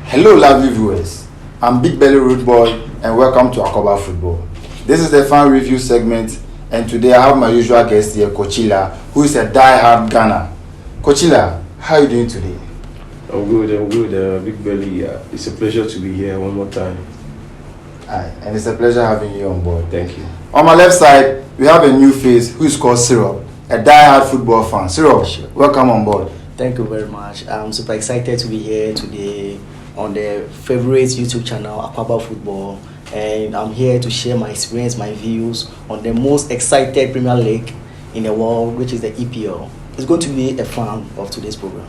Hello, lovely viewers. I'm Big Belly Road Boy, and welcome to Akwaaba Football. This is the fan review segment, and today I have my usual guest here, Kochila, who is a die-hard Ghana. Kochila, how are you doing today? I'm good, Big Belly. It's a pleasure to be here one more time. Aye, and it's a pleasure having you on board. Thank you. On my left side, we have a new face who is called Syrup, a die-hard football fan. Syrup, welcome on board. Thank you very much. I'm super excited to be here today on the favorite YouTube channel, Akwaaba Football, and I'm here to share my experience, my views on the most excited Premier League in the world, which is the EPL. It's going to be a fan of today's program.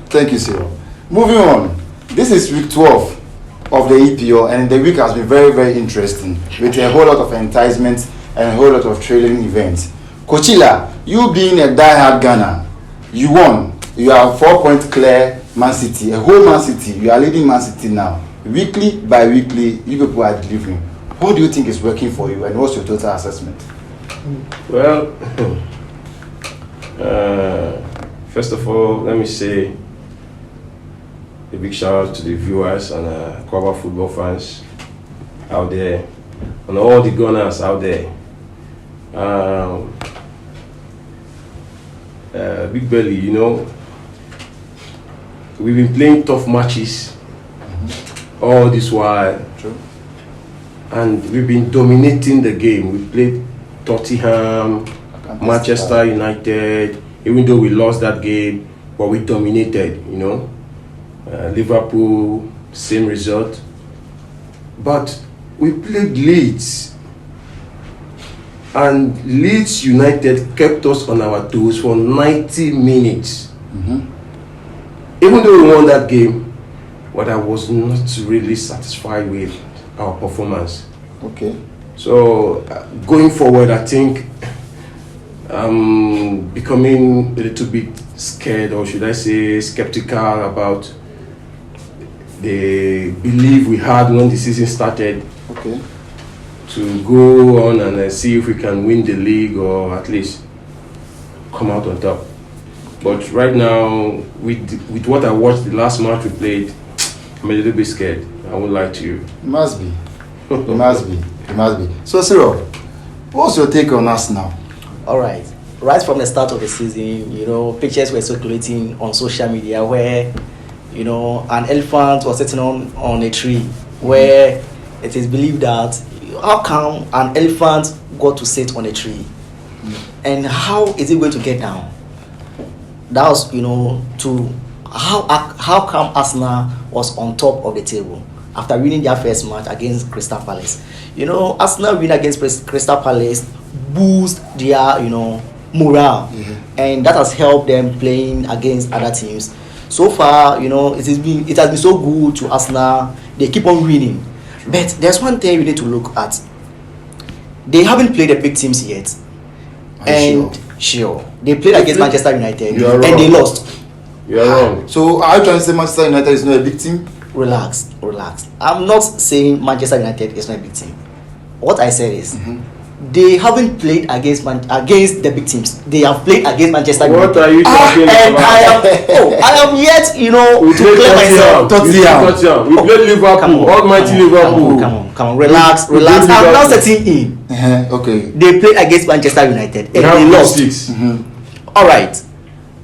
Thank you, Syrup. Moving on, this is week 12 of the EPL, and the week has been very, very interesting with a whole lot of enticement and a whole lot of thrilling events. Kochila, you being a die-hard Ghana, you won. You are 4 points clear Man City, a whole Man City. You are leading Man City now. Weekly by weekly, you people are delivering. What do you think is working for you, and what's your total assessment? Well, first of all, let me say a big shout out to the viewers and Akwaaba Football fans out there, and all the Gunners out there. Big Belly, you know, we've been playing tough matches all this while. True. And we've been dominating the game. We played Tottenham, Manchester United, even though we lost that game, but we dominated, you know. Liverpool, same result. But we played Leeds, and Leeds United kept us on our toes for 90 minutes. Even though we won that game, but I was not really satisfied with our performance. Okay. So going forward, I think I'm becoming a little bit scared, or should I say skeptical, about the belief we had when the season started. Okay. To go on and see if we can win the league or at least come out on top. But right now, with what I watched the last match we played, I'm a little bit scared. I won't lie to you. It must be. It must be. It must be. So, Syrup, what's your take on us now? All right. Right from the start of the season, you know, pictures were circulating on social media where, you know, an elephant was sitting on a tree where it is believed that how come an elephant got to sit on a tree, and how is it going to get down? That was, you know, to how come Arsenal was on top of the table after winning their first match against Crystal Palace. You know, Arsenal win against Crystal Palace boost their, you know, morale, and that has helped them playing against other teams. So far, you know, it has been so good to Arsenal. They keep on winning. But there's one thing we need to look at. They haven't played the big teams yet. And sure, they played against Manchester United and they lost. You are wrong. So are you trying to say Manchester United is not a big team? Relax. I'm not saying Manchester United is not a big team. What I said is they haven't played against the big teams. They have played against Manchester United. What are you talking about? I am yet, you know, to clear myself. We played Liverpool, almighty Liverpool. Come on, relax. I'm now setting in. Okay. They played against Manchester United and they lost. All right.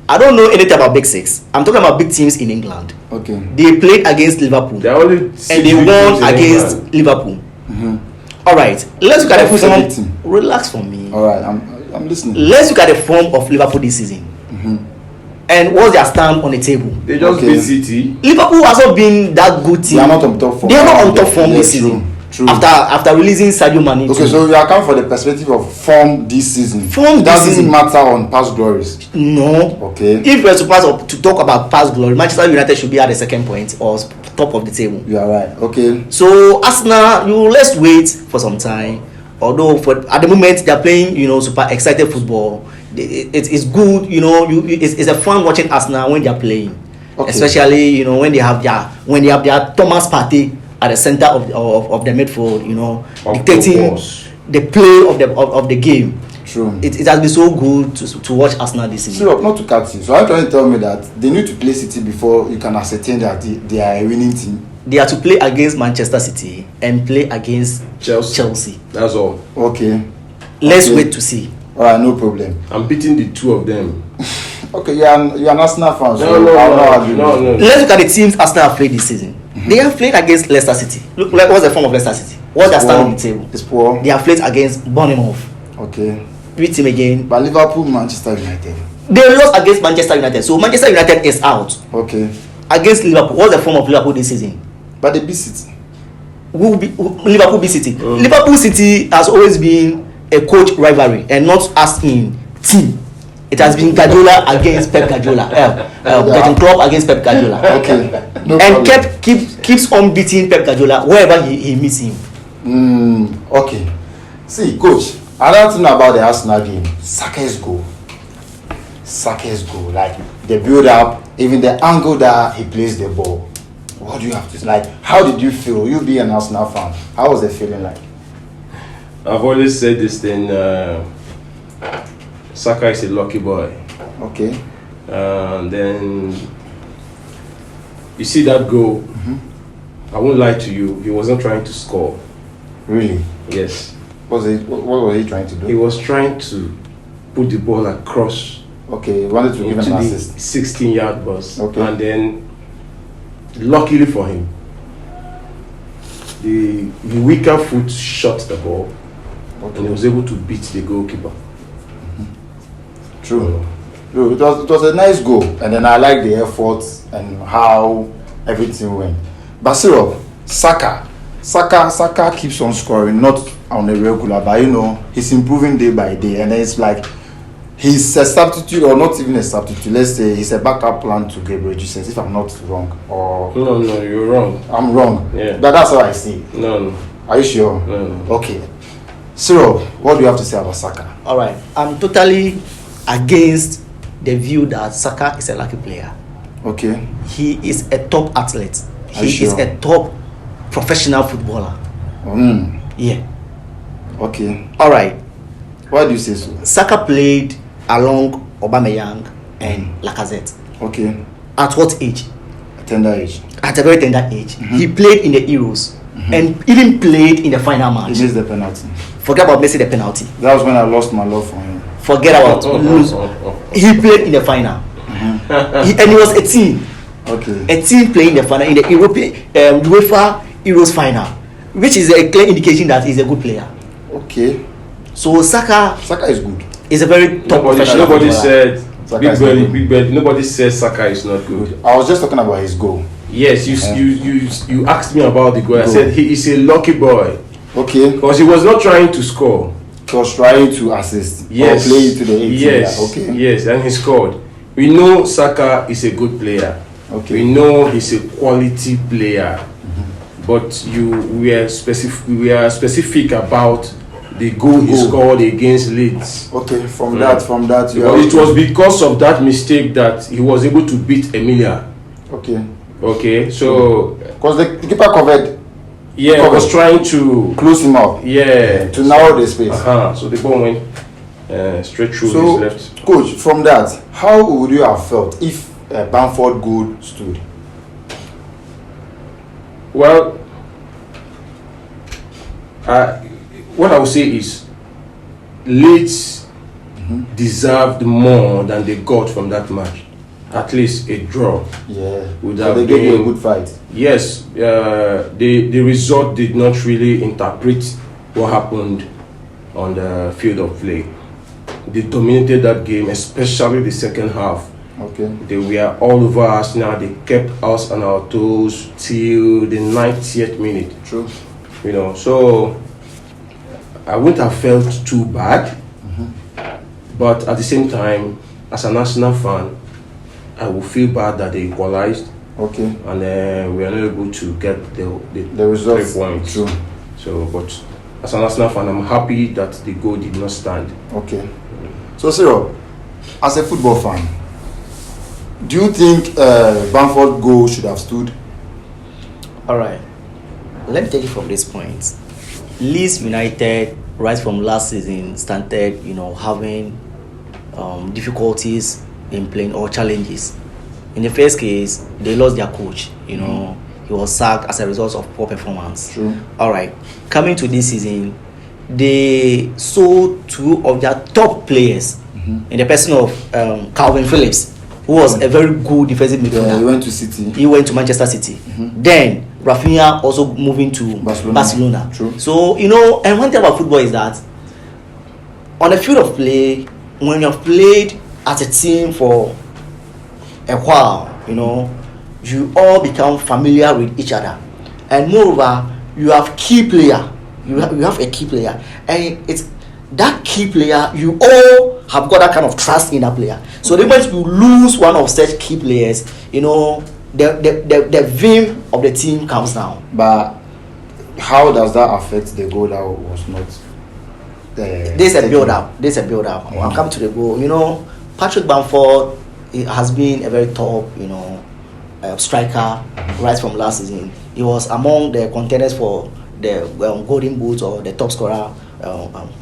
I don't know anything about Big Six. I'm talking about big teams in England. Okay. They played against Liverpool and they won against Liverpool. All right. Let's look at the form. Relax for me. All right. I'm listening. Let's look at the form of Liverpool this season. And what's their stand on the table? They just beat City. Liverpool has not been that good team. They are not on top form. They are not on top form this season. True. After releasing Sadio Mane. Okay, so you account for the perspective of form this season. It doesn't matter on past glories. No. Okay. If we're supposed to talk about past glory, Manchester United should be at the second point or top of the table. You are right. Okay. So Arsenal, let's wait for some time. Although at the moment they are playing, you know, super excited football. It's good, you know. It's a fun watching Arsenal when they are playing, especially, you know, when they have their Thomas Partey at the center of the midfield, you know, dictating the play of the game. True. It has been so good to watch Arsenal this season. Syrup, not to cut you. So are you trying to tell me that they need to play City before you can ascertain that they are a winning team? they are to play against Manchester City and play against Chelsea. That's all. Okay. Let's wait to see. All right, no problem. I'm beating the two of them. Okay, you're an Arsenal fan. So No. Let's look at the teams Arsenal have played this season. They have played against Leicester City. Look, like, what's the form of Leicester City? What's their stand on the table? It's poor. They have played against Bournemouth. Okay. Which team again? But Liverpool, Manchester United. They lost against Manchester United. So Manchester United is out. Okay. Against Liverpool. What's the form of Liverpool this season? But they beat City. Liverpool beat City. Liverpool City has always been a coach rivalry and not as in team. It has been Guardiola against Pep Guardiola. Klopp against Pep Guardiola. Okay. No and problem. keeps on beating Pep Guardiola wherever he meets him. Okay. See, coach, I don't know about the Arsenal game. Saka's goal. Like the build up, even the angle that he plays the ball. What do you have to say? Like, how did you feel? You be an Arsenal fan. How was the feeling like? I've always said this thing. Saka is a lucky boy. Okay. Then you see that goal. I won't lie to you. He wasn't trying to score. Really? Yes. What was he trying to do? He was trying to put the ball across. Okay, he wanted to give into an the assist. 16-yard box. Okay. And then, luckily for him, the weaker foot shot the ball, and he was able to beat the goalkeeper. True. It was a nice goal, and then I like the effort and how everything went. But Saka keeps on scoring, not on a regular, but he's improving day by day, and then it's like he's a substitute, or not even a substitute. Let's say he's a backup plan to Gabriel Jesus, if I'm not wrong. Or No, you're wrong. I'm wrong. Yeah. But that's how I see it. No. Are you sure? No. Okay. Cyril, what do you have to say about Saka? All right, I'm totally against the view that Saka is a lucky player. Okay. He is a top athlete. Are you He is sure? a top professional footballer. Yeah. Okay. All right. Why do you say so? Saka played along Aubameyang and Lacazette. Okay. At what age? A tender age. At a very tender age. He played in the Euros and even played in the final match. He missed the penalty. Forget about missing the penalty. That was when I lost my love for him. Forget about lose. He played in the final. And he was 18. Okay. A team playing the final in the European UEFA Euros final, which is a clear indication that he's a good player. Okay. So Saka is good. is a very top professional Nobody footballer. said Saka Big Bird. Nobody said Saka is not good. I was just talking about his goal. Yes, you asked me about the goal. I said he is a lucky boy Okay. because he was not trying to score. He was trying to assist. Yes. Or play it to the 18. Yes. Okay. Yes, and he scored. We know Saka is a good player. Okay. We know he's a quality player. But we are specific about the goal he scored against Leeds. Okay. From that, Because it was because of that mistake that he was able to beat Emilia. Okay. Okay, so Because the keeper covered. yeah, was trying to close him up. Yeah, To narrow the space. So the ball went straight through So, his left. coach, from that, how would you have felt if Bamford goal stood? Well, what I would say is Leeds deserved more than they got from that match. At least a draw. Yeah. Would So have they gave you a been- good fight. Yes, the result did not really interpret what happened on the field of play. They dominated that game, especially the second half. Okay. They were all over us now. They kept us on our toes till the 90th minute. True. So I wouldn't have felt too bad. But at the same time, as an Arsenal fan, I would feel bad that they equalized. Okay. And we are not able to get The results. 3 points. True. So, but as an Arsenal fan, I'm happy that the goal did not stand. Okay. So, Cyril, as a football fan, do you think Bamford goal should have stood? All right. Let me take it from this point. Leeds United, right from last season, started, having difficulties in playing or challenges. In the first case, they lost their coach. He he was sacked as a result of poor performance. True. All right, coming to this season, they sold 2 of their top players in the person of Calvin Phillips, who was a very good defensive midfielder. Yeah, he went to City. He went to Manchester City. Then Rafinha also moving to Barcelona. True. So, you know, and one thing about football is that on a field of play, when you've played as a team for a while, you know, you all become familiar with each other. And moreover, you have key player. You have a key player. And it's that key player, you all have got that kind of trust in that player. So the moment you lose one of such key players, you know, the vim of the team comes down. But how does that affect the goal that was not There's a build up. I'm coming to the goal. You know, Patrick Bamford has been a very top, you know, striker right from last season. He was among the contenders for the Golden Boot or the top scorer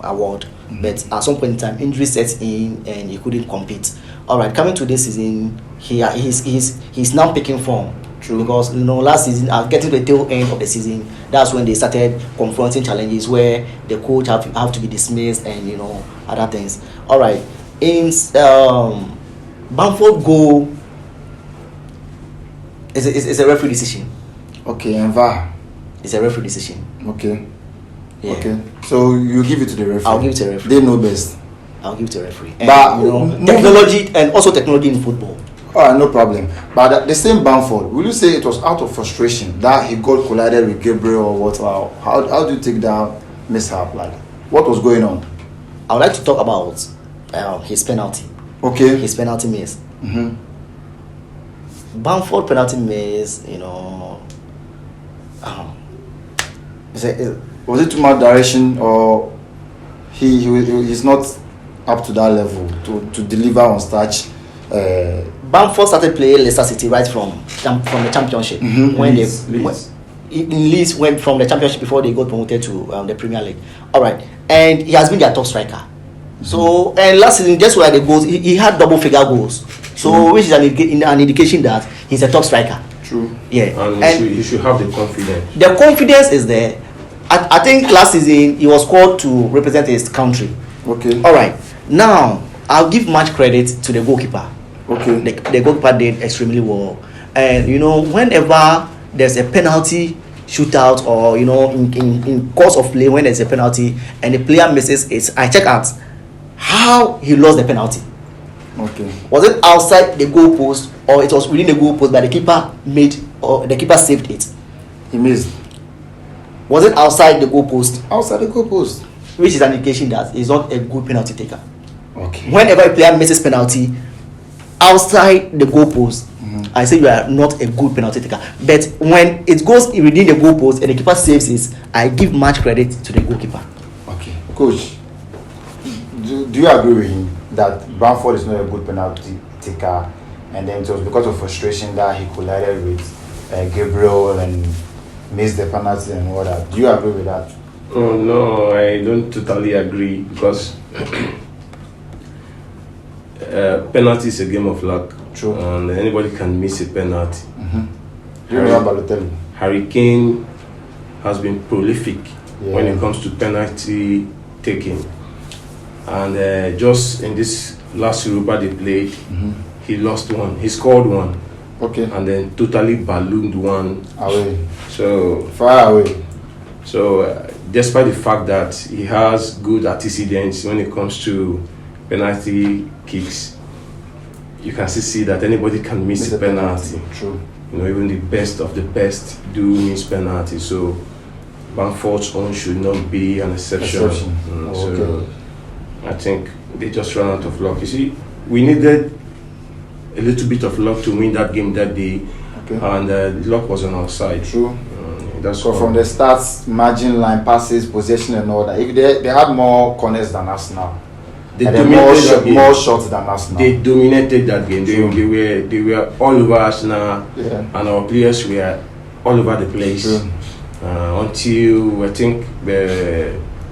award. But at some point in time, injury sets in and he couldn't compete. All right, coming to this season, he's now picking form. True. Because, you know, last season, getting to the tail end of the season, that's when they started confronting challenges where the coach have to be dismissed and, you know, other things. All right, in Bamford goal is a referee decision. Okay, and VAR. It's a referee decision. Okay. Yeah. Okay. So you give it to the referee. I'll give it to the referee. They know best. I'll give it to the referee. And, But you know, technology and also technology in football. No problem. But the same Bamford, will you say it was out of frustration that he got collided with Gabriel or what? How do you take that mishap? Like, what was going on? I would like to talk about his penalty. Okay. His penalty miss. Bamford penalty miss, you know. Was it too much direction, or he's not up to that level to deliver on starch? Bamford started playing Leicester City right from the championship when Leeds went from the championship before they got promoted to the Premier League. All right, and he has been their top striker. So, and last season, just where the goals, he had double figure goals. So, which is an indication that he's a top striker. True. Yeah, and he should have the confidence. The confidence is there. I think last season he was called to represent his country. Okay. All right. Now I'll give much credit to the goalkeeper. Okay. The goalkeeper did extremely well. And you know, whenever there's a penalty shootout, or you know, in course of play, when there's a penalty and the player misses it, I check out how he lost the penalty. Okay. Was it outside the goal post or it was within the goal post, but the keeper saved it? He missed. Was it outside the goal post? Outside the goal post. Which is an indication that he's not a good penalty taker. Okay. Whenever a player misses penalty outside the goal post, I say you are not a good penalty taker. But when it goes within the goal post and the keeper saves it, I give much credit to the goalkeeper. Okay. Coach, do you agree with him that Bamford is not a good penalty taker, and then it was because of frustration that he collided with Gabriel and missed the penalty and all that? Do you agree with that? Oh no, I don't totally agree, because penalty is a game of luck. True. And anybody can miss a penalty. Do you remember Balotelli? Harry Kane has been prolific when it comes to penalty taking. And just in this last Europa they played, he lost one. He scored one. Okay. And then totally ballooned one. Away. So far away. So despite the fact that he has good antecedents when it comes to penalty kicks, you can still see that anybody can miss a penalty. True. You know, even the best of the best do miss penalty. So Bamford's own should not be an exception. So I think they just ran out of luck. You see, we needed a little bit of luck to win that game that day, and luck was on our side. True. That's so from the start, margin line, passes, possession, and all that. If they had more corners than us now, they dominated more shots than us now. They dominated that game. They were all over us now, and our players were all over the place. Until I think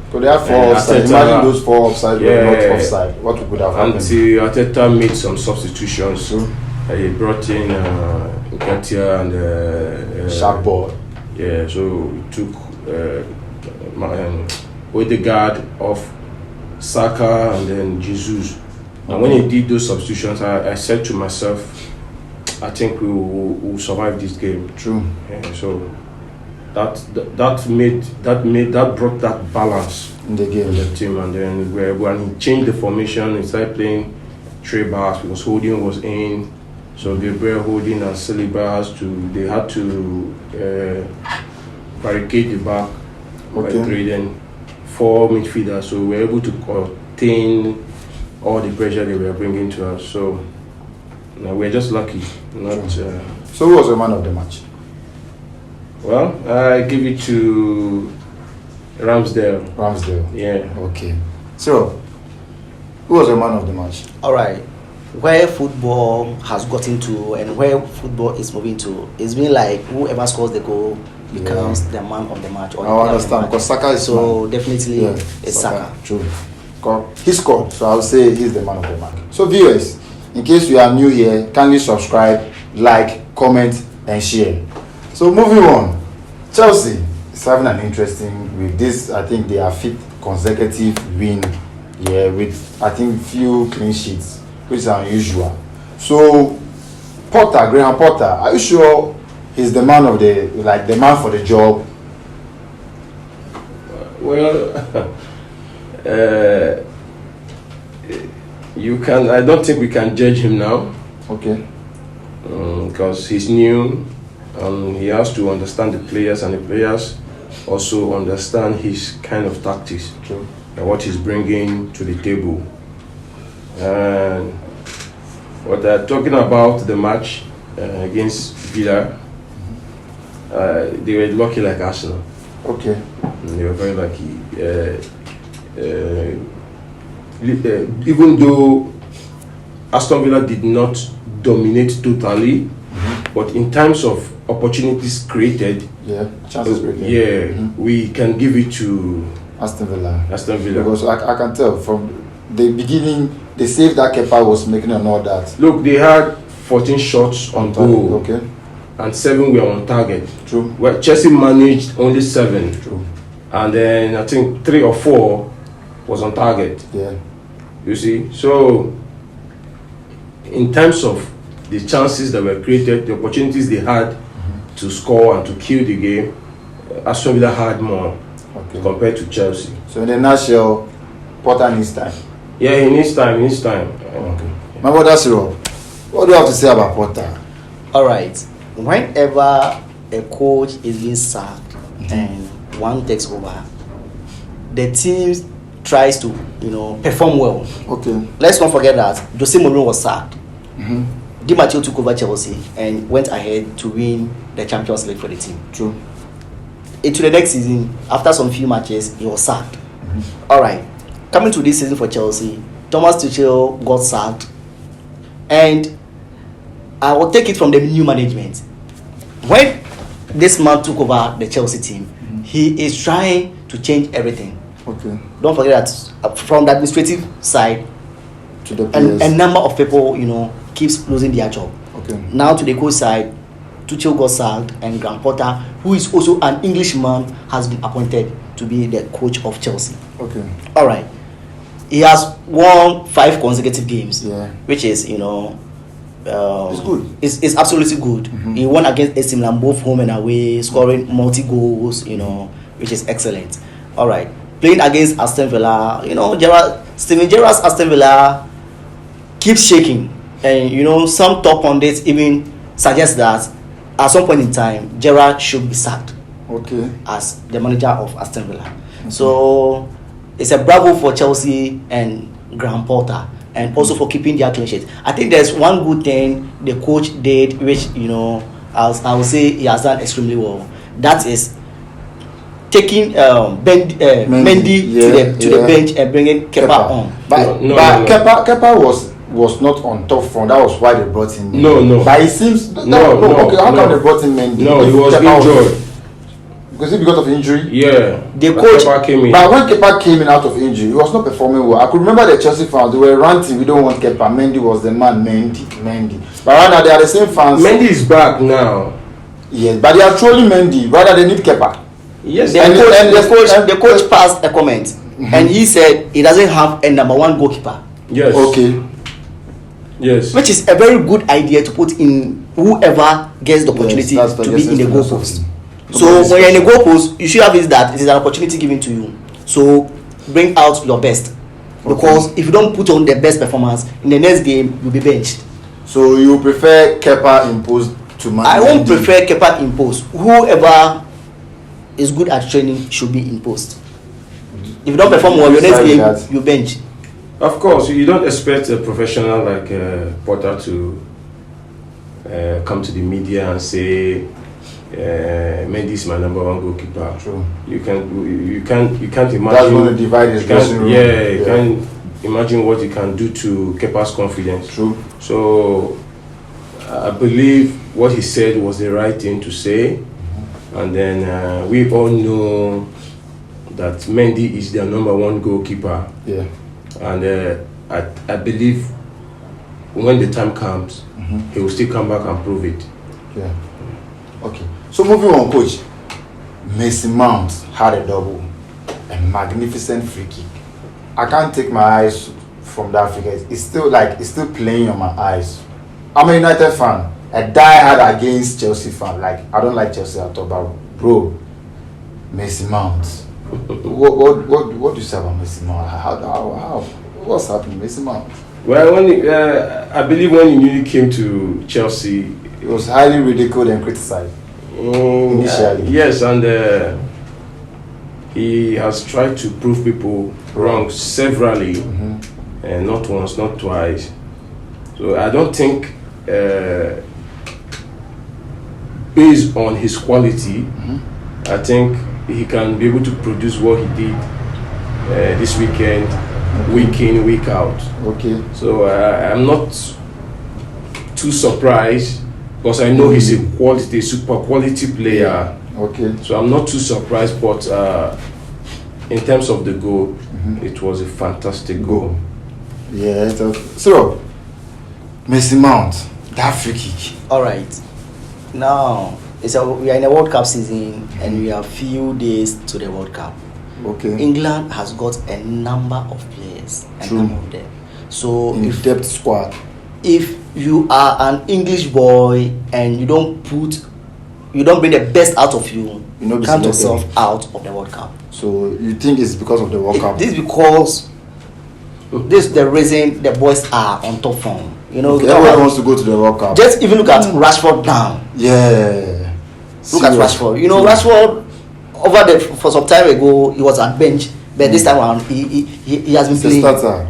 so they have 4 offside. Imagine those 4 offside were not offside. What would have happened? Until Arteta made some substitutions, He brought in Nketiah and Sharp ball. Yeah, so he took Odegaard off Saka and then Jesus. And when he did those substitutions, I said to myself, I think we will survive this game. True. Yeah, so that brought that balance In the game. in the team. And then when he changed the formation, he started playing three backs because Holding was in. So Gabriel Holding and Saliba they had to barricade the back by three, then 4 midfielders. So we were able to contain all the pressure they were bringing to us. So we're just lucky. So who was the man of the match? Well, I give it to Ramsdale. Ramsdale. Yeah. Okay. So, who was the man of the match? All right. Where football has gotten to and where football is moving to, it's been like whoever scores the goal becomes the man of the match. Or I understand, because Saka is definitely it's Saka. True. He scored, so I would say he's the man of the match. So viewers, in case you are new here, kindly subscribe, like, comment, and share. So moving on, Chelsea is having an interesting with this. I think they are 5th consecutive win, with I think few clean sheets, which is unusual. So Graham Potter, are you sure he's the man of the man for the job? Well, I don't think we can judge him now. Okay. Because he's new. He has to understand the players, and the players also understand his kind of tactics. True. And what he's bringing to the table. And what they're talking about the match against Villa, they were lucky like Arsenal. Okay. They were very lucky. Even though Aston Villa did not dominate totally, but in terms of opportunities created, chances created, we can give it to Aston Villa. Because I can tell from the beginning, the save that Kepa was making and all that. Look, they had 14 shots on goal, okay, and 7 were on target. True. Well, Chelsea managed only 7. True. And then I think 3 or 4 was on target. Yeah. You see, so in terms of the chances that were created, the opportunities they had to score and to kill the game, Aston Villa had more compared to Chelsea. So in a nutshell, Potter needs time. Yeah, he needs time. Okay. My brother Cyril, what do you have to say about Potter? All right. Whenever a coach is being sacked and one takes over, the team tries to perform well. Okay. Let's not forget that Jose Mourinho was sacked. Di Matteo took over Chelsea and went ahead to win the Champions League for the team. True. Into the next season, after some few matches, he was sacked. All right. Coming to this season for Chelsea, Thomas Tuchel got sacked, and I will take it from the new management. When this man took over the Chelsea team, he is trying to change everything. Okay. Don't forget that from the administrative side, to the players, a number of people, keeps losing their job. Okay. Now to the coach side, Tuchel got sacked, and Graham Potter, who is also an Englishman, has been appointed to be the coach of Chelsea. Okay. All right. He has won 5 consecutive games, which is it's good. It's absolutely good. He won against AC Milan both home and away, scoring multi goals, which is excellent. All right. Playing against Aston Villa, Steven Gerrard's Aston Villa keeps shaking, and some top pundits even suggest that at some point in time Gerrard should be sacked. Okay. As the manager of Aston Villa. So it's a bravo for Chelsea and Graham Potter, and also for keeping their clean sheet. I think there's one good thing the coach did, which I would say he has done extremely well. That is taking Mendy to the bench and bringing Kepa on. But Kepa was not on top front. That was why they brought him. No. But it seems okay. How come they brought him Mendy? No, he was injured. Because of injury? Yeah. The coach came in. But when Kepa came in out of injury, he was not performing well. I could remember the Chelsea fans, they were ranting, we don't want Kepa. Mendy was the man, Mendy. But right now, they are the same fans. Mendy is back now. Yes, but they are trolling Mendy. Rather, they need Kepa. Yes. The coach passed a comment, and he said he doesn't have a number one goalkeeper. Yes. Okay. Yes. Which is a very good idea to put in whoever gets the opportunity to be in the goalpost. So when you're in the goalpost, you should have is that it is an opportunity given to you. So bring out your best, because if you don't put on the best performance in the next game, you'll be benched. So you prefer Kepa imposed to Man? I won't prefer Kepa imposed. Whoever is good at training should be imposed. If you don't perform well, your next game you bench. Of course, you don't expect a professional like Potter to come to the media and say Mendy is my number one goalkeeper. True. You can't imagine. That's going to divide his dressing room. You can't imagine what you can do to Kepa's confidence. True. So I believe what he said was the right thing to say, and then we all know that Mendy is their number one goalkeeper. Yeah. And I believe when the time comes, he will still come back and prove it. Yeah. Okay. So moving on, coach. Mason Mount had a double, a magnificent free kick. I can't take my eyes from that free kick. It's still playing on my eyes. I'm a United fan, a die-hard against Chelsea fan. Like, I don't like Chelsea at all, but bro, Mason Mount. What do you say about Mason Mount? How what's happening, Mason Mount? Well, I believe when he newly came to Chelsea, it was highly ridiculed and criticized initially. Yes, and he has tried to prove people wrong severally, and not once, not twice. So I don't think, based on his quality, I think he can be able to produce what he did this weekend, week in, week out. Okay. So I'm not too surprised, because I know he's a super quality player. Okay. So I'm not too surprised, but in terms of the goal, it was a fantastic goal. Yeah. So, Mason Mount, that free kick. All right. Now we are in a World Cup season, and we are few days to the World Cup. Okay. England has got a number of players, and True. some of them. So In-depth squad. If you are an English boy and you don't bring the best out of you, You count yourself out of the World Cup. So you think it's because of the World Cup? This is because this is the reason the boys are on top form. You know, everyone wants to go to the World Cup. Just even look at Rashford now. Yeah. Look at Rashford. You know, Rashford for some time ago he was on bench, but this time around he has been playing.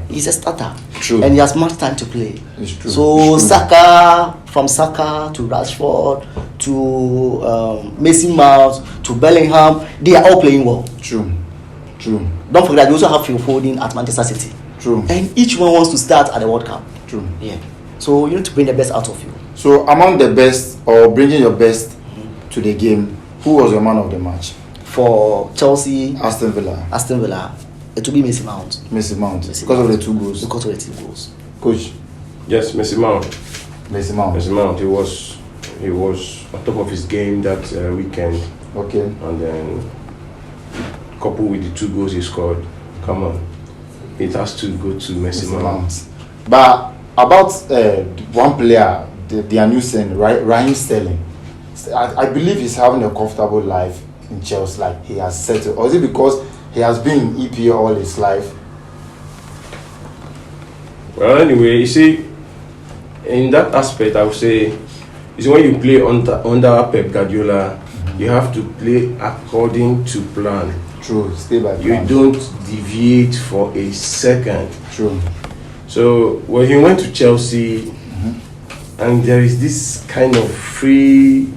He's a starter. True. And he has much time to play. It's true. So it's true. From Saka to Rashford to Mason Mount to Bellingham, they are all playing well. True. Don't forget that we also have Phil Foden at Manchester City. True. And each one wants to start at the World Cup. True. Yeah. So you need to bring the best out of you. So among the best, or bringing your best to the game, who was your man of the match? For Chelsea, Aston Villa. It will be Mason Mount. Mason Mount. Because of the 2 goals. Because of the 2 goals. Coach. Yes, Mason Mount. He was on top of his game that weekend. Okay. And then coupled with the 2 goals he scored, come on, it has to go to Mason Mount. But about one player, their new signing, Raheem Sterling. I believe he's having a comfortable life in Chelsea, like he has settled. Or is it because he has been in EPL all his life? Well, anyway, you see, in that aspect, I would say, is when you play under Pep Guardiola, you have to play according to plan. True, stay by plan. You don't deviate for a second. True. So when he went to Chelsea, and there is this kind of free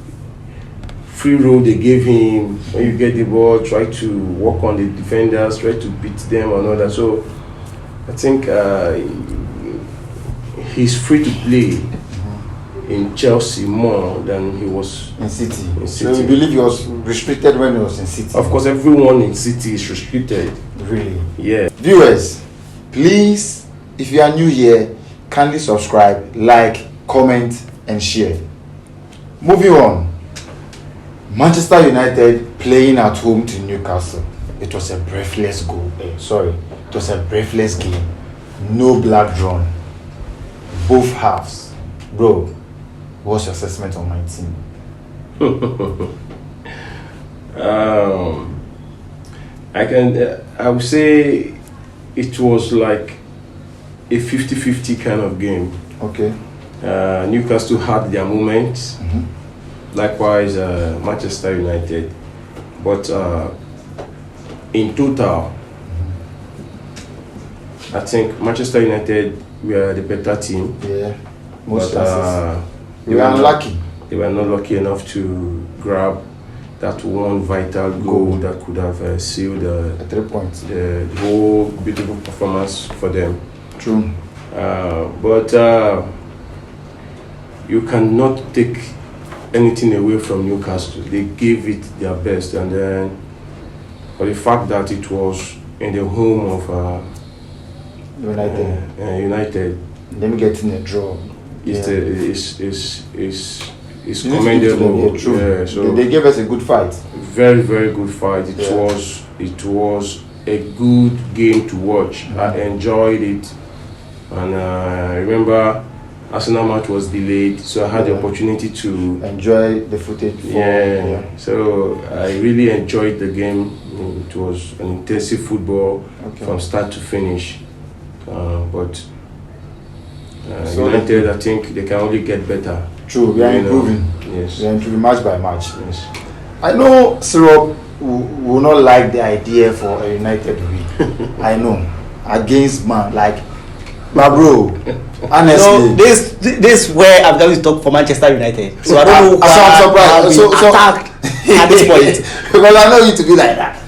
role they gave him. When you get the ball, try to work on the defenders, try to beat them and all that. So I think he's free to play. in Chelsea more than he was in City. In So City. you believe he was restricted when he was in City? Of course, everyone in City is restricted. Really? Yeah. Viewers, please, if you are new here, kindly subscribe, like, comment, and share. Moving on. Manchester United playing at home to Newcastle. It was a breathless goal. It was a breathless game. No blood drawn. Both halves. Bro, what's your assessment on my team? I would say it was like a 50-50 kind of game. Okay. Newcastle had their moments. Likewise, Manchester United. But in total, I think Manchester United were the better team. Yeah. Most But chances. They were unlucky. They were not lucky enough to grab that one vital goal that could have sealed 3 points. the whole beautiful performance for them. True. But you cannot take anything away from Newcastle. They gave it their best, and then for the fact that it was in the home of United, Them getting a draw. is commendable. True. Yeah, so they gave us a good fight. very, very good fight. It Yeah. was a good game to watch. I enjoyed it, and I remember Arsenal match was delayed, so I had the opportunity to Enjoy the footage. So I really enjoyed the game. It was an intensive football from start to finish, but So United, I think they can only get better. True, we are improving. Yes. We are improving match by match. Yes. I know Syrup will not like the idea for a United win. I know. Against man, like, but bro, honestly. This is where I'm going to talk for Manchester United. So I don't know So I'm surprised. So attacked at this point. Because I know you to be like that.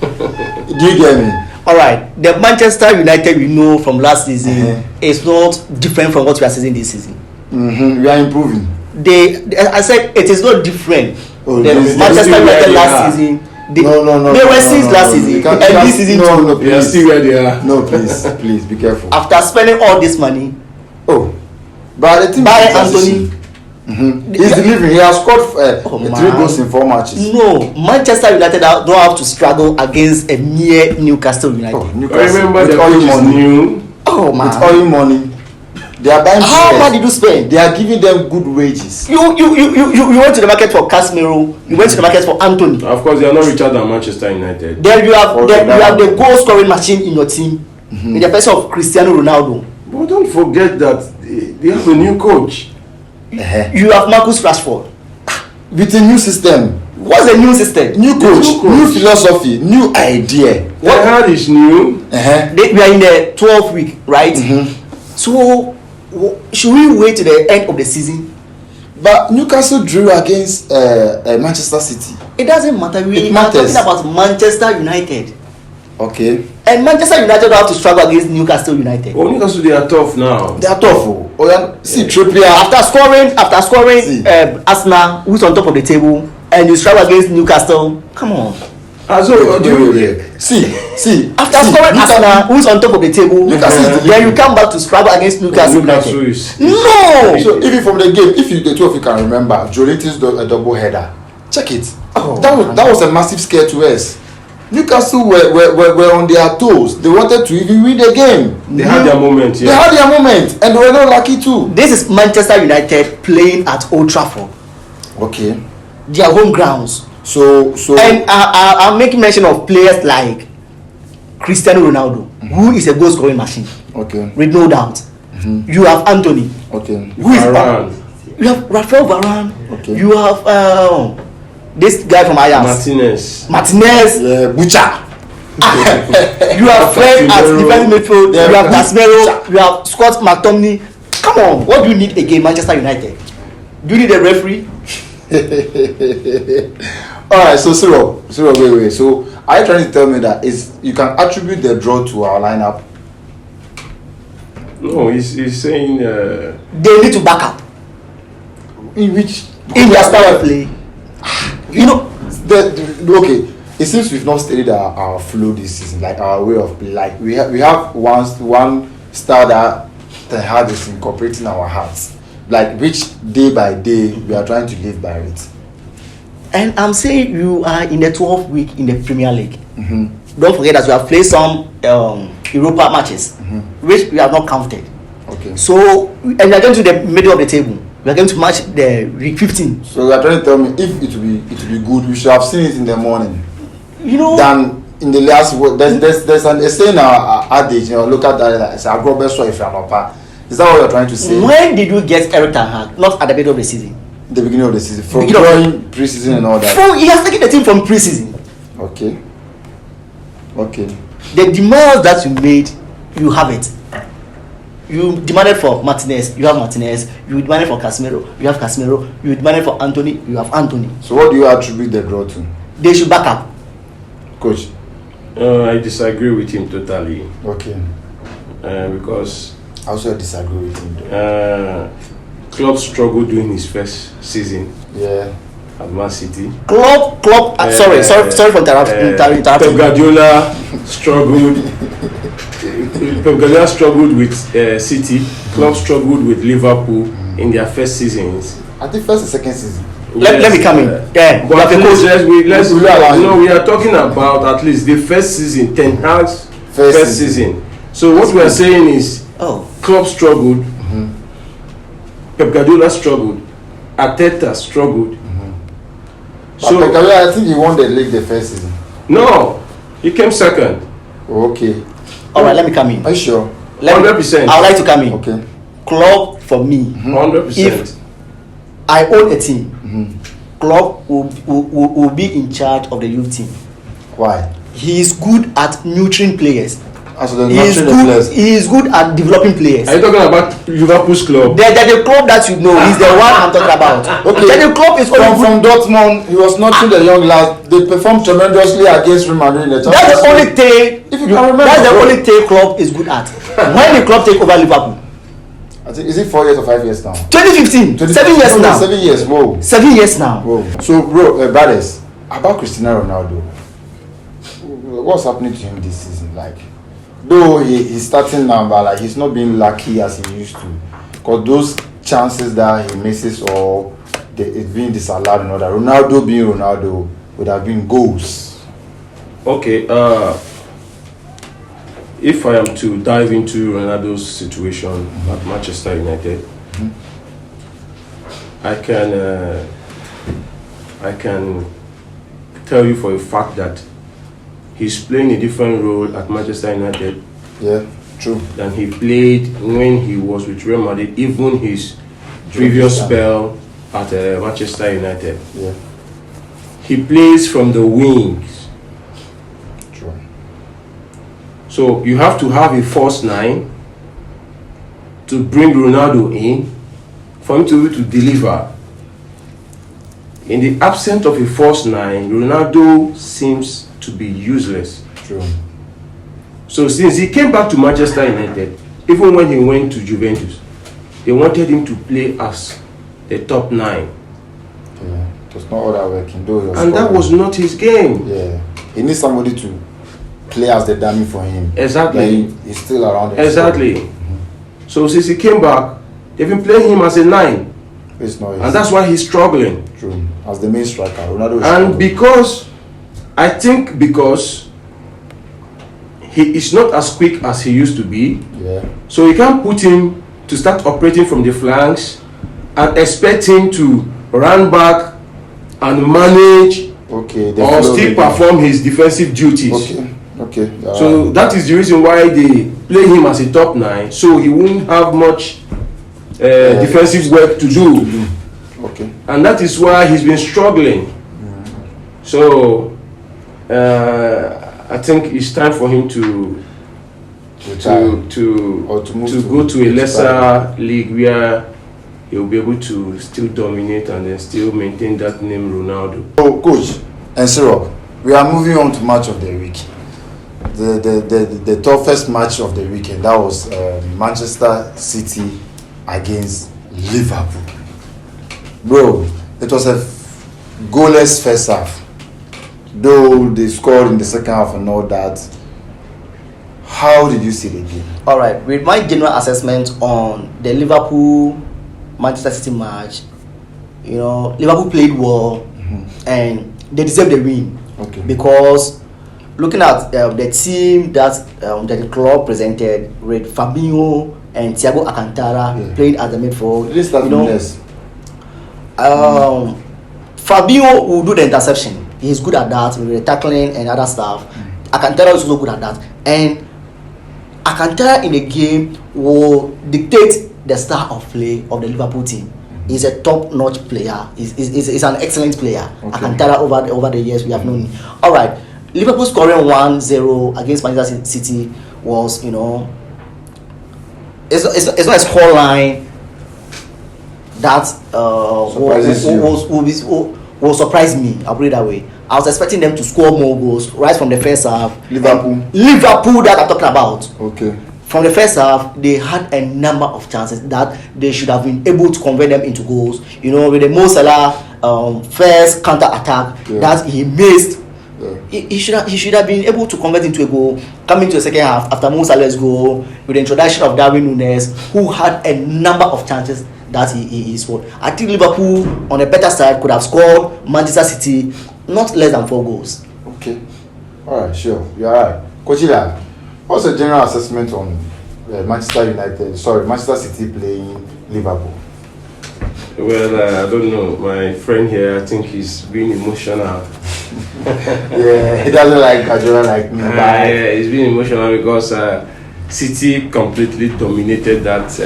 Do you get me? All right, the Manchester United we know from last season is not different from what we are seeing this season. We are improving. I said it is not different. Oh, The Manchester United last season. They were six last season, and this season too. No, They are still where they are. No, please be careful. After spending all this money, But the thing buy is, Anthony. he's delivering. He has scored 3 man. goals in 4 matches. No, Manchester United don't have to struggle against a mere Newcastle United. I Newcastle, remember with the oil coach is money. new. Oh man, With oil money, they are buying. how players. much did you spend? They are giving them good wages. You went to the market for Casemiro. You went to the market for Anthony. Of course, they are not richer than Manchester United. Then you have Okay, the goal scoring machine in your team, in the person of Cristiano Ronaldo. But don't forget that they have a new coach. You have Marcus Rashford. With a new system, What's the new system? new coach, New coach. new philosophy, new idea. What had is new. We are in the 12th week, right? So should we wait to the end of the season? But Newcastle drew against Manchester City. It doesn't matter. We It are matters. talking about Manchester United, Okay, and Manchester United don't have to struggle against Newcastle United. Oh, Newcastle, they are tough now. they are tough. See, Trippier. After scoring See. Arsenal, who's on top of the table, and you struggle against Newcastle. Come on. Wait. See. After scoring Arsenal, who's on top of the table, Newcastle is the then you come back to struggle against Newcastle Newcastle United. is No. So even from the game, if the two of you can remember, Jolinton's a double header. Check it. That was a massive scare to us. Newcastle were on their toes. They wanted to even win the game. They had their moment. They Yeah. had their moment, and they were not lucky too. This is Manchester United playing at Old Trafford, Okay. their home grounds. So And I'm making mention of players like Cristiano Ronaldo, who is a goal scoring machine, okay. with no doubt. You have Anthony, Okay. who is Varane. you have Rafael Varane. Okay. You have this guy from Ajax, Martinez. Yeah, Butcher. You have Fred as Casemiro. defensive midfield. Yeah. You have Casemiro. You have Scott McTominay. Come on, what do you need against Manchester United? Do you need a referee? All right. So Cyril, wait. So are you trying to tell me that you can attribute the draw to our lineup? No, he's saying They need to back up. In which? In their style of play. You know, Okay. It seems we've not studied our flow this season, like our way of play. Like we have one style that Ten Hag is incorporating our hearts, like which day by day we are trying to live by it. and I'm saying you are in the 12th week in the Premier League. Don't forget that we have played some Europa matches, which we have not counted. Okay. So, and we are going to the middle of the table. We are going to match the week 15. So you are trying to tell me if it will be good, we should have seen it in the morning. You know, Than in the last. There's an essay in our adage, look at that. It's a global so if you are not. Is that what you're trying to say? when did you get Eric Ten Hag? Not at the middle of the season. The beginning of the season, from Beginning of- during pre-season and all that. He has taken the team from pre-season. Okay. The demands that you made, you have it. You demanded for Martinez, you have Martinez. You demanded for Casemiro, you have Casemiro. You demanded for Anthony, you have Anthony. So what do you attribute the draw to, They should back up. coach? I disagree with him totally. Okay. Because I also disagree with him. Klopp struggled during his first season Yeah. at Man City. Klopp. Sorry for interrupting. Pep Guardiola struggled. Pep Guardiola struggled with City. Klopp struggled with Liverpool in their first seasons. I think first and second season. Let me come in. Yeah. But But we are talking about at least the first season, Ten Hag's first season. So what we are saying is, Klopp struggled, Pep Guardiola struggled, Arteta struggled. So Pep Guardiola, I think he won the league the first season. No, he came second. Okay. all right, let me come in. Are you sure? 100%. I would like to come in. Okay. Klopp for me. 100%. If I own a team, Klopp will be in charge of the youth team. Why? He is good at nurturing players. As the He is nurturing the good. players. He is good at developing players. Are you talking about Liverpool's club? The club that you know is the one I'm talking about. Okay. Then the club is only good. From Dortmund, he was nurturing the young lads. They performed tremendously against Real Madrid in the Champions That's the only League. thing. If you can remember, That's the bro. only thing club is good at. When the club take over Liverpool, I think, is it 4 years or 5 years now? 2015, 7 years now. 7 years. Whoa. 7 years now. Whoa. So, bro, brothers, about Cristiano Ronaldo, what's happening to him this season? Like, though he's starting now, but like he's not being lucky as he used to, because those chances that he misses or it's being disallowed and all that, Ronaldo being Ronaldo would have been goals. Okay, if I am to dive into Ronaldo's situation at Manchester United, I can tell you for a fact that he's playing a different role at Manchester United Yeah, true. than he played when he was with Real Madrid, even his previous spell at Manchester United. Yeah, He plays from the wings. true. So you have to have a false nine to bring Ronaldo in for him to be able to deliver. In the absence of a false nine, Ronaldo seems to be useless. True. So since he came back to Manchester United, even when he went to Juventus, they wanted him to play as the top nine. Yeah, it was not all that working, though. And that was not his game. Yeah, he needs somebody to play as the dummy for him. Exactly. Then he's still around. Exactly. So since he came back, they've been playing him as a nine. It's not. And that's why he's struggling. True. As the main striker, Ronaldo is And struggling. because he is not as quick as he used to be, Yeah. so you can't put him to start operating from the flanks and expect him to run back and manage Okay. the or flow still will be- perform his defensive duties. Okay. Okay. So that is the reason why they play him as a top nine, so he won't have much defensive work to do. Okay. And that is why he's been struggling. So I think it's time for him to Retire. Or to to move go to a to lesser league where he'll be able to still dominate and then still maintain that name Ronaldo. So, coach and Syrup, we are moving on to match of the week. The toughest match of the weekend, that was Manchester City against Liverpool. Bro, it was a goalless first half. Though they scored in the second half and all that. How did you see the game? All right, with my general assessment on the Liverpool Manchester City match, Liverpool played well and they deserved the win. Okay. Because looking at the team that the club presented with Fabinho and Thiago Alcantara playing as the midfield, Fabinho will do the interception. He's good at that with the tackling and other stuff. Alcantara is also good at that. And Alcantara in the game will dictate the style of play of the Liverpool team. He's a top-notch player. He's an excellent player. Okay. Alcantara over the years we have known. All right, Liverpool scoring 1-0 against Manchester City was, it's not a score line that will surprise me. I'll put it that way. I was expecting them to score more goals right from the first half. Liverpool that I'm talking about. Okay. From the first half, they had a number of chances that they should have been able to convert them into goals. With the Mo Salah first counter attack that he missed, he should have been able to convert into a goal. Coming to the second half after Mo Salah's goal, with the introduction of Darwin Núñez, who had a number of chances that he scored. I think Liverpool on a better side could have scored Manchester City not less than 4 goals. Okay. All right, sure. You're right. Coach Ila, what's the general assessment on Manchester City playing Liverpool? Well, I don't know. My friend here, I think he's being emotional. Yeah, he doesn't like Guardiola like me. Yeah, he's being emotional because City completely dominated that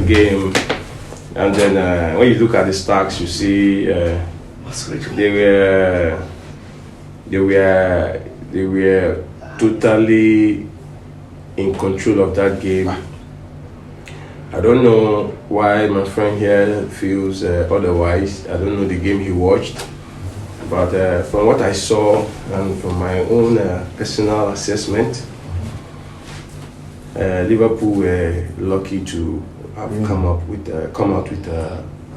game. And then when you look at the stats, you see they were totally in control of that game. I don't know why my friend here feels otherwise. I don't know the game he watched, but from what I saw and from my own personal assessment, Liverpool were lucky to have come out with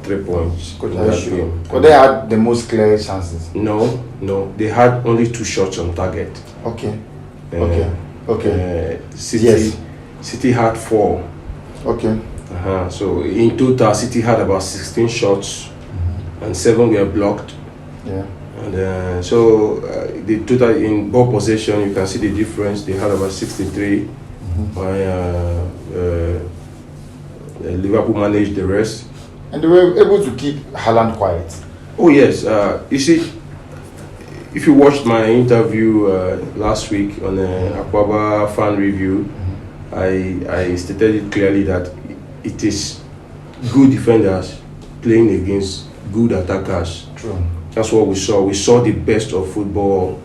3 points. But they had the most clear chances. No, they had only 2 shots on target. Okay. City had 4. Okay. So in total, City had about 16 shots, and 7 were blocked. Yeah. And so the total in ball possession, you can see the difference. They had about 63. Liverpool managed the rest. And they were able to keep Haaland quiet. Oh yes. You see, if you watched my interview last week on Akwaaba Fan Review, I stated it clearly that it is good defenders playing against good attackers. True. That's what we saw. We saw the best of football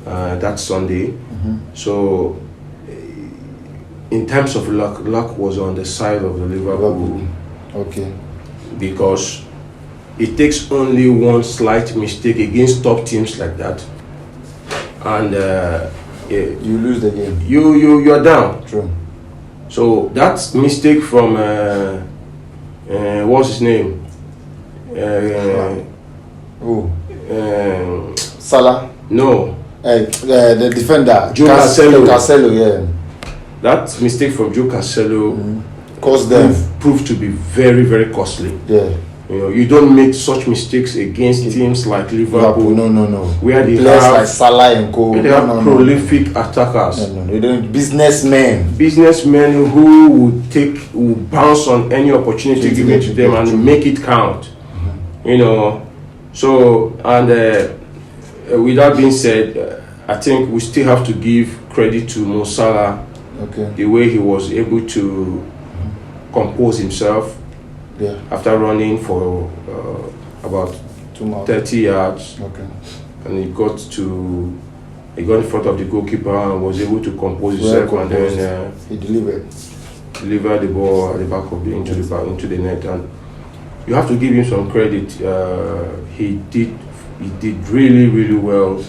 that Sunday. So, in terms of luck was on the side of the Liverpool. Okay. Because it takes only one slight mistake against top teams like that, and you lose the game. You are down. True. So that mistake from what's his name? Salah. No. The defender. Joe Cancelo. Yeah. That mistake from Joe Cancelo cost them. Proved to be very, very costly. Yeah. You don't make such mistakes against teams like Liverpool. No. Where they players have like Salah and Co. They have prolific attackers. No. They don't. Businessmen who will bounce on any opportunity given to them and make it count. So, and with that being said, I think we still have to give credit to Mo Salah. Okay. The way he was able to compose himself after running for about 30 yards. Okay. And he got in front of the goalkeeper and was able to compose himself, and then he delivered the ball at the back of into the net. And you have to give him some credit. He did really, really well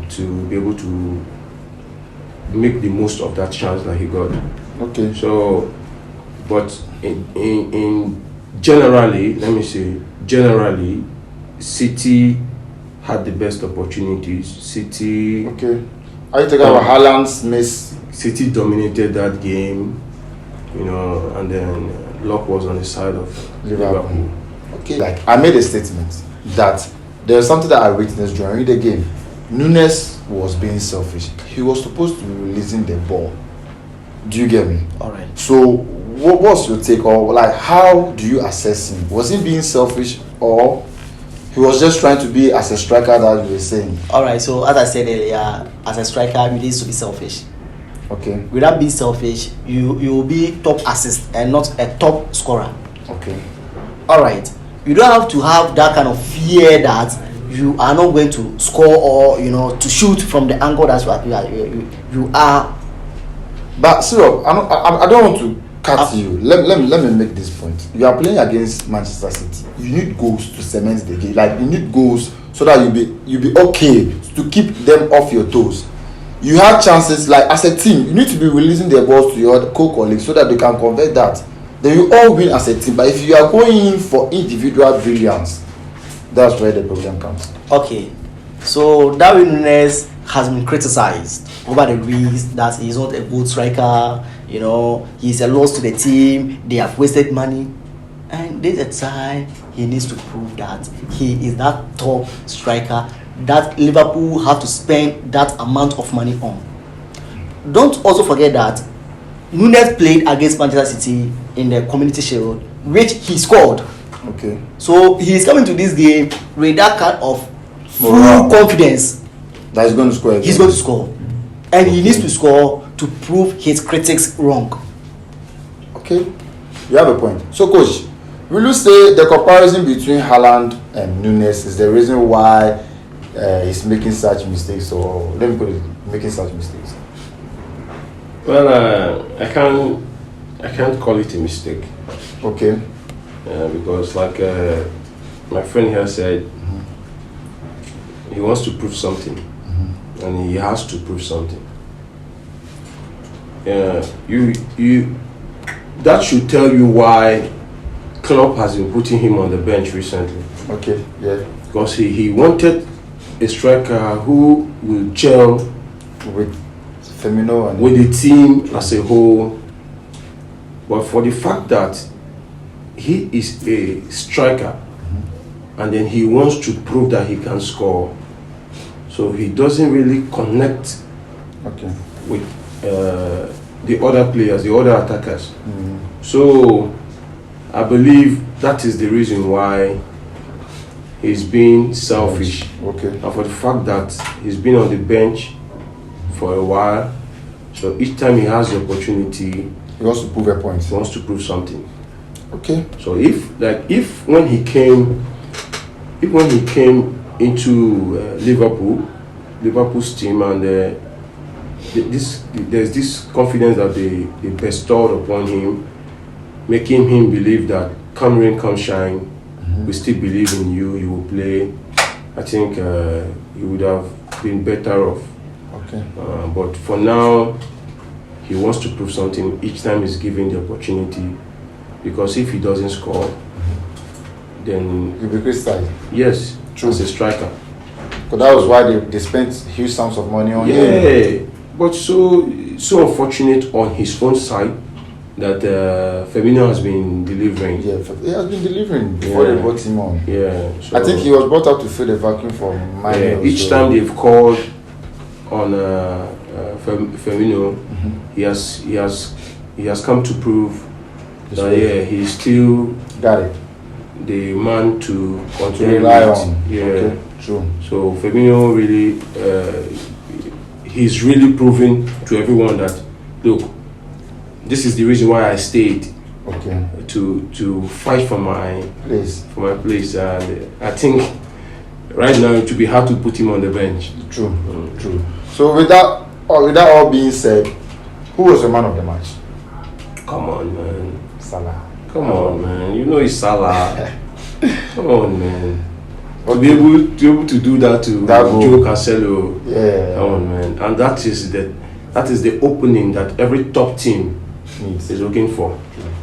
to be able to make the most of that chance that he got. Okay. So, but in generally, let me say, generally, City had the best opportunities. City. Okay. Are you talking about Haaland's miss? City dominated that game, you know, and then luck was on the side of Liverpool. Okay. Like I made a statement that there was something that I witnessed during the game. Nunes was being selfish. He was supposed to be releasing the ball. Do you get me? All right. So, what's your take, or like how do you assess him? Was he being selfish, or he was just trying to be as a striker that you were saying? All right. So as I said earlier, as a striker, you need to be selfish. Okay. Without being selfish, you will be top assist and not a top scorer. Okay. All right. You don't have to have that kind of fear that you are not going to score, or to shoot from the angle that you are. But Cyril, I don't want to cut you. Let me make this point. You are playing against Manchester City. You need goals to cement the game. Like you need goals so that you be okay to keep them off your toes. You have chances, like as a team, you need to be releasing their balls to your co-colleagues so that they can convert that. Then you all win as a team. But if you are going in for individual brilliance, that's where the problem comes. Okay, so Darwin Nunes has been criticized over the weeks that he's not a good striker. He's a loss to the team. They have wasted money, and there's a time he needs to prove that he is that top striker that Liverpool have to spend that amount of money on. Don't also forget that Nunes played against Manchester City in the Community Shield, which he scored. Okay. So he's coming to this game with that kind of full confidence that he's going to score again. He's going to score, and he needs to score to prove his critics wrong. Okay, you have a point. So, coach, will you say the comparison between Haaland and Nunes is the reason why he's making such mistakes, or let me put it, making such mistakes? Well, I can't call it a mistake. Okay. Because like my friend here said, he wants to prove something, and he has to prove something. You that should tell you why Klopp has been putting him on the bench recently. Okay, yeah. Because he wanted a striker who will gel with Firmino and with the team as a whole. But for the fact that he is a striker, and then he wants to prove that he can score, so he doesn't really connect with the other players, the other attackers. So I believe that is the reason why he's being selfish. Okay. And for the fact that he's been on the bench for a while, so each time he has the opportunity, he wants to prove a point. He wants to prove something. Okay. So if when he came into Liverpool's team, and there's this confidence that they bestowed upon him, making him believe that come rain, come shine, we still believe in you. You will play. I think he would have been better off. Okay. But for now, he wants to prove something each time he's given the opportunity. Because if he doesn't score, then he'll be criticized. Yes, true. As a striker. Because that was why they spent huge sums of money on him. Yeah, but so unfortunate on his own side that Firmino has been delivering. Yeah, he has been delivering before they brought him on. Yeah, so I think he was brought up to fill the vacuum for Mane. Yeah, each time they've called on Firmino, he has come to prove that he's still got it. The man to continue rely on. Yeah, okay, true. So Firmino really, he's really proving to everyone that look, this is the reason why I stayed. Okay. To fight for my place. And I think right now it would be hard to put him on the bench. True. True. So with that all being said, who was the man of the match? Come on, man. Salah. Come on, man. You know it's Salah. Come on, man. To be able to do that to Joe Cancelo. Yeah. Come on, man. And that is the opening that every top team is looking for.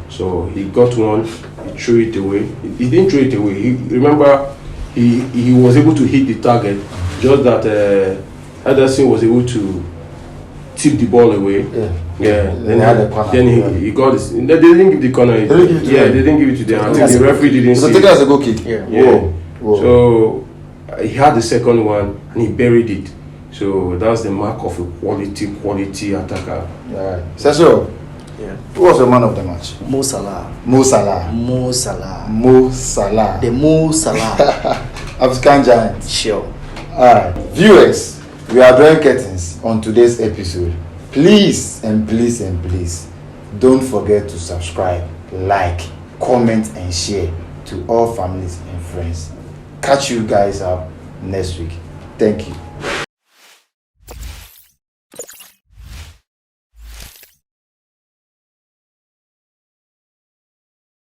So he got one. He threw it away. He didn't throw it away. Remember, he was able to hit the target, just that Ederson was able to tip the ball away. Yeah. Then he got this. They didn't give the corner. They didn't give it to them. I think the referee didn't see it. So take it as a goal kick. Yeah. Whoa. So he had the second one and he buried it. So that's the mark of a quality attacker. Yeah. Cecil, who was the man of the match? Mo Salah. Mo Salah. Mo Salah. Mo Salah. The Mo Salah. African giant. Sure. Alright, viewers, we are drawing curtains on today's episode. Please and please and please don't forget to subscribe, like, comment and share to all families and friends. Catch you guys up next week. Thank you.